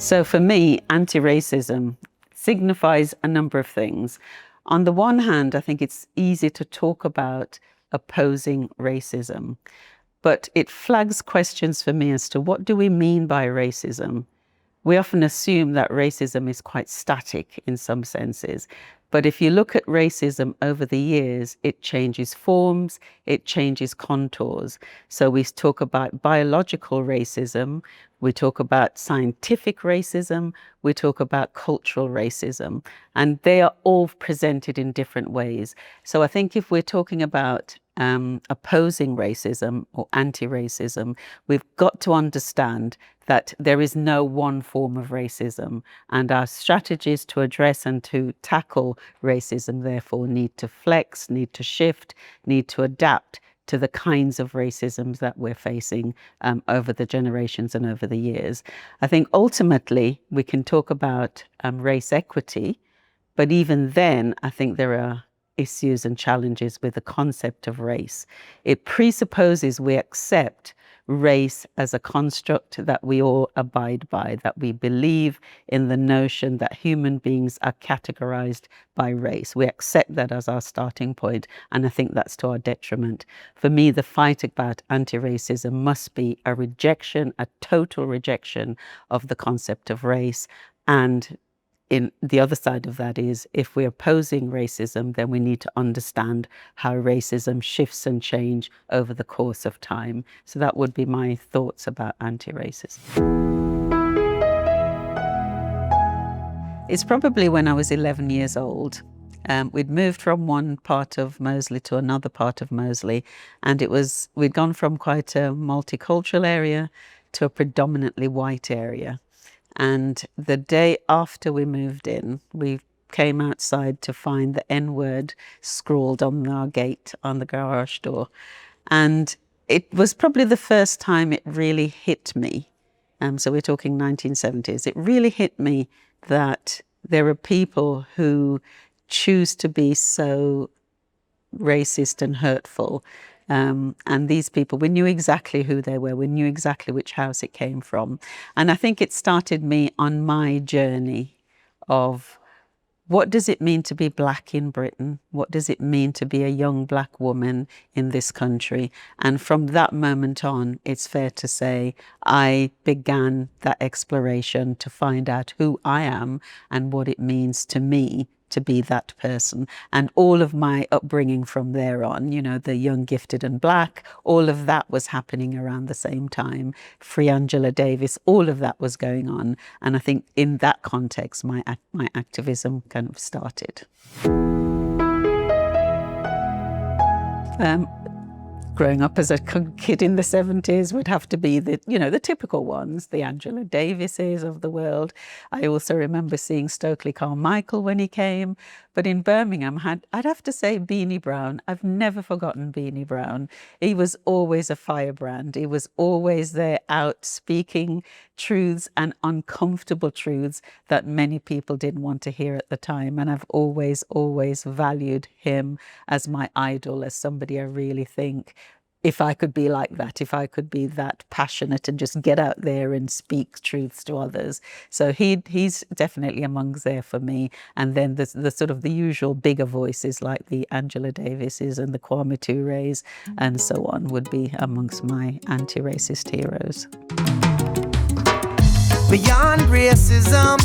So for me, anti-racism signifies a number of things. On the one hand, I think it's easy to talk about opposing racism, but it flags questions for me as to what do we mean by racism? We often assume that racism is quite static in some senses. But if you look at racism over the years, it changes forms, it changes contours. So we talk about biological racism, we talk about scientific racism, we talk about cultural racism, and they are all presented in different ways. So I think if we're talking about opposing racism or anti-racism, we've got to understand that there is no one form of racism, and our strategies to address and to tackle racism therefore need to flex, need to shift, need to adapt to the kinds of racisms that we're facing over the generations and over the years. I think ultimately we can talk about race equity, but even then I think there are issues and challenges with the concept of race. It presupposes we accept race as a construct that we all abide by, that we believe in the notion that human beings are categorized by race. We accept that as our starting point, and I think that's to our detriment. For me, the fight about anti-racism must be a rejection, a total rejection of the concept of race. And in the other side of that is, if we're opposing racism, then we need to understand how racism shifts and changes over the course of time. So that would be my thoughts about anti-racism. It's probably when I was 11 years old. We'd moved from one part of Moseley to another part of Moseley, and we'd gone from quite a multicultural area to a predominantly white area. And the day after we moved in, we came outside to find the N-word scrawled on our gate on the garage door. And it was probably the first time it really hit me. So we're talking 1970s. It really hit me that there are people who choose to be so racist and hurtful. And these people, we knew exactly who they were. We knew exactly which house it came from. And I think it started me on my journey of what does it mean to be black in Britain? What does it mean to be a young black woman in this country? And from that moment on, it's fair to say, I began that exploration to find out who I am and what it means to me to be that person. And all of my upbringing from there on, you know, the young, gifted and black, all of that was happening around the same time. Free Angela Davis, all of that was going on. And I think in that context, my activism kind of started. Growing up as a kid in the 70s would have to be the typical ones, the Angela Davises of the world. I also remember seeing Stokely Carmichael when he came. But in Birmingham, I'd have to say Beanie Brown. I've never forgotten Beanie Brown. He was always a firebrand. He was always there out speaking truths and uncomfortable truths that many people didn't want to hear at the time. And I've always, always valued him as my idol, as somebody I really think, if I could be like that, if I could be that passionate and just get out there and speak truths to others. So he's definitely amongst there for me. And then the sort of the usual bigger voices like the Angela Davises and the Kwame Tures and so on would be amongst my anti-racist heroes. Beyond racism,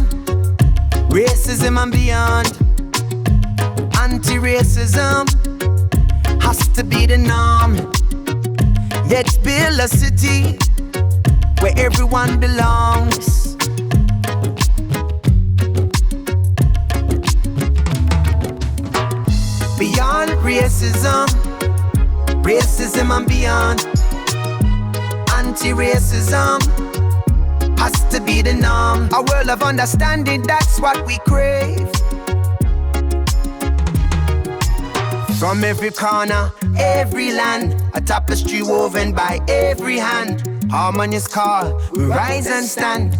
racism and beyond, anti-racism has to be the norm. Let's build a city where everyone belongs. Beyond racism, racism and beyond, anti-racism has to be the norm. A world of understanding, that's what we crave. From every corner, every land, a tapestry woven by every hand. Harmonious call, we rise and stand